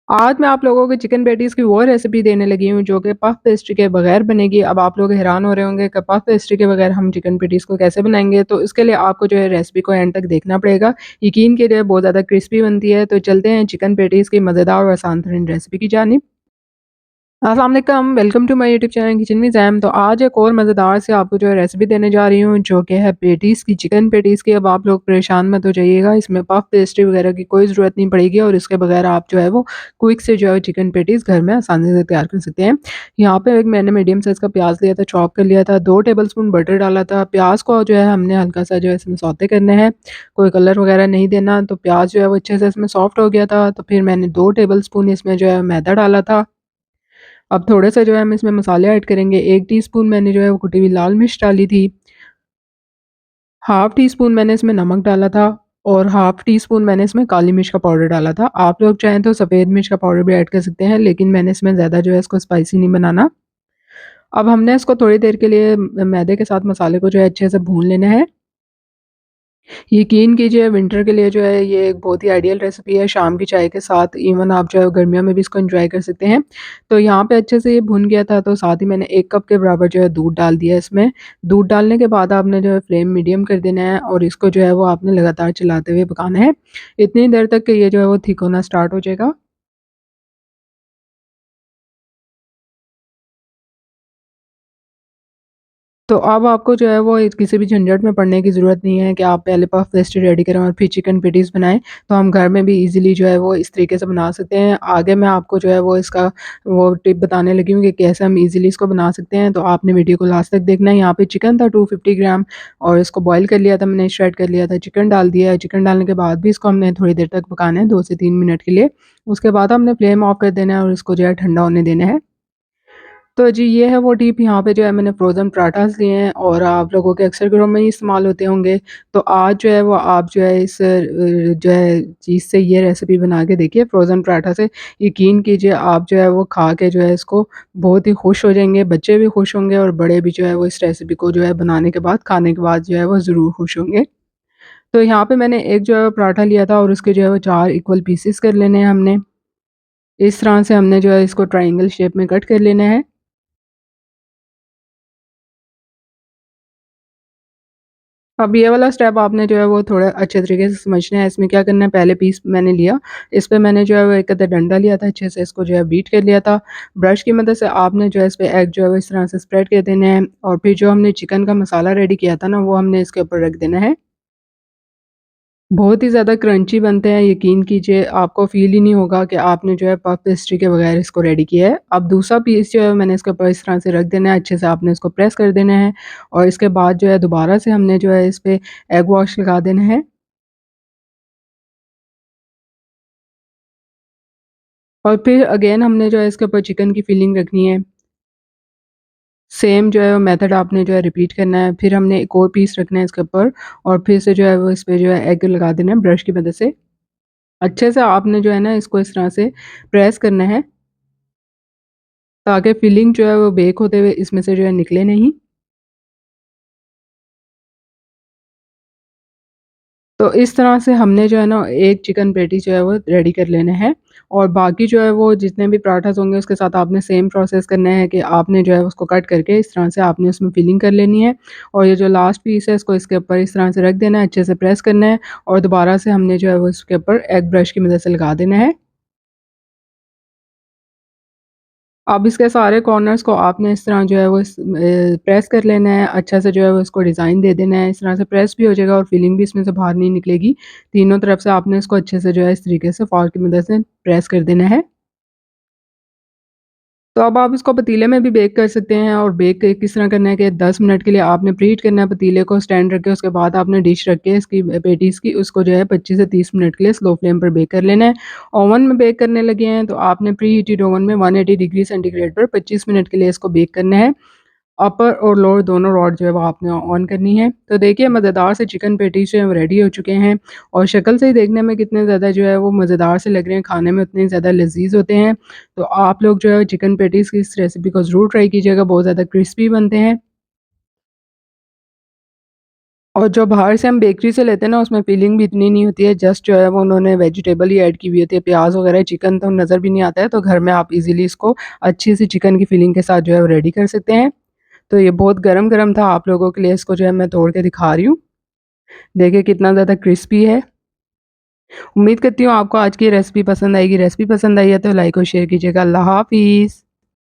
आज मैं आप लोगों को चिकन पैटीज़ की वो रेसिपी देने लगी हूँ जो कि पफ पेस्ट्री के बगैर बनेगी। अब आप लोग हैरान हो रहे होंगे कि पफ पेस्ट्री के बगैर हम चिकन पैटीज़ को कैसे बनाएँगे? तो इसके लिए आपको जो है रेसिपी को एंड तक देखना पड़ेगा। यकीन कीजिए बहुत ज़्यादा क्रिस्पी बनती है। तो चलते हैं चिकन पैटीज़ की मज़ेदार और आसान तरीन रेसिपी की जानिब। अस्सलाम वालेकुम, welcome to my YouTube channel kitchen with Zaim. तो आज एक और मज़ेदार से आपको जो है रेसिपी देने जा रही हूँ जो कि है पैटीज़ की, चिकन पैटीज़ की। अब आप लोग परेशान मत हो जाइएगा, इसमें पफ पेस्ट्री वगैरह की कोई ज़रूरत नहीं पड़ेगी और इसके बगैर आप जो है वो क्विक से जो है चिकन पैटीज़ घर में आसानी से तैयार कर सकते हैं। यहाँ पे एक मैंने मीडियम साइज़ का प्याज़ लिया था, चॉप कर लिया था, 2 टेबलस्पून बटर डाला था। प्याज़ को जो है हमने हल्का-सा जो है इसमें सौते करना है, कोई कलर वगैरह नहीं देना। तो प्याज़ जो है वो अच्छे से इसमें सॉफ्ट हो गया था, तो फिर मैंने 2 टेबलस्पून इसमें जो है मैदा डाला था। अब थोड़े-से जो है हम इसमें मसाले ऐड करेंगे। 1 टीस्पून मैंने जो है वो कुटी हुई लाल मिर्च डाली थी। हाफ़ टी स्पून मैंने इसमें नमक डाला था और हाफ़ टी स्पून मैंने इसमें काली मिर्च का पाउडर डाला था। आप लोग चाहें तो सफ़ेद मिर्च का पाउडर भी ऐड कर सकते हैं, लेकिन मैंने इसमें ज़्यादा जो है इसको स्पाइसी नहीं बनाना। अब हमने इसको थोड़ी देर के लिए मैदे के साथ मसाले को जो है अच्छे से भून लेना है। यकीन कीजिए विंटर के लिए जो है ये एक बहुत ही आइडियल रेसिपी है, शाम की चाय के साथ इवन आप जो है गर्मियों में भी इसको एन्जॉय कर सकते हैं। तो यहाँ पे अच्छे से ये भुन गया था, तो साथ ही मैंने 1 कप के बराबर जो है दूध डाल दिया इसमें। दूध डालने के बाद आपने जो है फ्लेम मीडियम कर देना है और इसको जो है वो आपने लगातार चलाते हुए पकाना है, इतनी देर तक कि ये जो है वो थिक होना स्टार्ट हो जाएगा। तो अब आपको जो है वो किसी भी झंझट में पड़ने की ज़रूरत नहीं है कि आप पहले पफ पेस्ट्री रेडी करें और फिर चिकन पैटीज़ बनाएँ। तो हम घर में भी ईज़िली जो है वो इस तरीके से बना सकते हैं। आगे मैं आपको जो है वो इसका वो टिप बताने लगी हूँ कि कैसे हम ईज़िली इसको बना सकते हैं। तो आपने वीडियो को लास्ट तक देखना है। यहाँ पे चिकन था 250 ग्राम और इसको बॉयल कर लिया था मैंने, श्रेड कर लिया था। चिकन डाल दिया है। चिकन डालने के बाद भी इसको हमने थोड़ी देर तक पकाना है, 2 से 3 मिनट के लिए। उसके बाद हमने फ्लेम ऑफ कर देना है और इसको जो है ठंडा होने देना है। तो जी, ये है वो टिप। यहाँ पे जो है मैंने फ्रोज़न पराठास लिए हैं और आप लोगों के अक्सर घरों में ही इस्तेमाल होते होंगे। तो आज जो है वो आप जो है इस जो है चीज़ से ये रेसिपी बना के देखिए फ्रोज़न पराठा से। यकीन कीजिए आप जो है वो खा के जो है इसको बहुत ही खुश हो जाएँगे, बच्चे भी खुश होंगे और बड़े भी जो है वो इस रेसिपी को जो है बनाने के बाद, खाने के बाद जो है वो ज़रूर खुश होंगे। तो यहाँ पे मैंने एक जो है पराठा लिया था और उसके जो है वो 4 इक्वल पीसेस कर लेने हैं हमने। इस तरह से हमने जो है इसको ट्रायंगल शेप में कट कर लेना है। अब ये वाला स्टेप आपने जो है वो थोड़ा अच्छे तरीके से समझना है। इसमें क्या करना है, पहले पीस मैंने लिया, इस पे मैंने जो है वो एक अदद डंडा लिया था, अच्छे से इसको जो है बीट कर लिया था। ब्रश की मदद से आपने जो है इस पे एग जो है वो इस तरह से स्प्रेड कर देना है और फिर जो हमने चिकन का मसाला रेडी किया था ना, वो हमने इसके ऊपर रख देना है। बहुत ही ज़्यादा क्रंची बनते हैं, यकीन कीजिए आपको फ़ील ही नहीं होगा कि आपने जो है पफ पेस्ट्री के बगैर इसको रेडी किया है। अब दूसरा पीस जो है मैंने इसके ऊपर इस तरह से रख देना है, अच्छे से आपने इसको प्रेस कर देना है और इसके बाद जो है दोबारा से हमने जो है इस पे एग वॉश लगा देना है। और फिर अगेन हमने जो है इसके ऊपर चिकन की फिलिंग रखनी है। सेम जो है वो मेथड आपने जो है रिपीट करना है। फिर हमने एक और पीस रखना है इसके ऊपर और फिर से जो है वो इस पे जो है एग लगा देना है ब्रश की मदद से। अच्छे से आपने जो है ना इसको इस तरह से प्रेस करना है ताकि फिलिंग जो है वो बेक होते हुए इसमें से जो है निकले नहीं। तो इस तरह से हमने जो है ना एक चिकन पैटी जो है वो रेडी कर लेना है और बाकी जो है वो जितने भी पराठास होंगे उसके साथ आपने सेम प्रोसेस करना है कि आपने जो है उसको कट करके इस तरह से आपने उसमें फिलिंग कर लेनी है और ये जो लास्ट पीस है इसको इसके ऊपर इस तरह से रख देना है, अच्छे से प्रेस करना है और दोबारा से हमने जो है वो इसके ऊपर एग ब्रश की मदद से लगा देना है। अब इसके सारे कॉर्नर्स को आपने इस तरह जो है वो प्रेस कर लेना है, अच्छा से जो है वो इसको डिज़ाइन दे देना है, इस तरह से प्रेस भी हो जाएगा और फिलिंग भी इसमें से बाहर नहीं निकलेगी। तीनों तरफ से आपने इसको अच्छे से जो है इस तरीके से फ़ॉर्क की मदद से प्रेस कर देना है। तो अब आप इसको पतीले में भी बेक कर सकते हैं और बेक किस तरह करना है कि 10 मिनट के लिए आपने प्रीहीट करना है पतीले को, स्टैंड रख के उसके बाद आपने डिश रख के इसकी पैटीज़ की उसको जो है 25 से 30 मिनट के लिए स्लो फ्लेम पर बेक कर लेना है। ओवन में बेक करने लगे हैं तो आपने प्रीहीटेड ओवन में 180 डिग्री सेंटीग्रेड पर 25 मिनट के लिए इसको बेक करना है। अपर और लोअर दोनों रॉड जो है वो आपने ऑन करनी है। तो देखिए मज़ेदार से चिकन पैटीज़ जो है वो रेडी हो चुके हैं और शक्ल से ही देखने में कितने ज़्यादा जो है वो मज़ेदार से लग रहे हैं, खाने में उतने ज़्यादा लज़ीज़ होते हैं। तो आप लोग जो है चिकन पैटीज़ की इस रेसिपी को ज़रूर ट्राई कीजिएगा, बहुत ज़्यादा क्रिस्पी बनते हैं। और जो बाहर से हम बेकरी से लेते हैं ना, उसमें फिलिंग भी इतनी नहीं होती है, जस्ट जो है वो उन्होंने वेजिटेबल ही ऐड की हुई होती है, प्याज़ वगैरह, चिकन तो नज़र भी नहीं आता है, तो घर में आप इज़िली इसको अच्छी-सी चिकन की फिलिंग के साथ जो है वो रेडी कर सकते हैं। तो ये बहुत गरम-गरम था, आप लोगों के लिए इसको जो है मैं तोड़ के दिखा रही हूँ। देखिए कितना ज़्यादा क्रिस्पी है। उम्मीद करती हूँ आपको आज की रेसिपी पसंद आएगी। रेसिपी पसंद आई है तो लाइक और शेयर कीजिएगा। अल्लाह हाफ़िज़।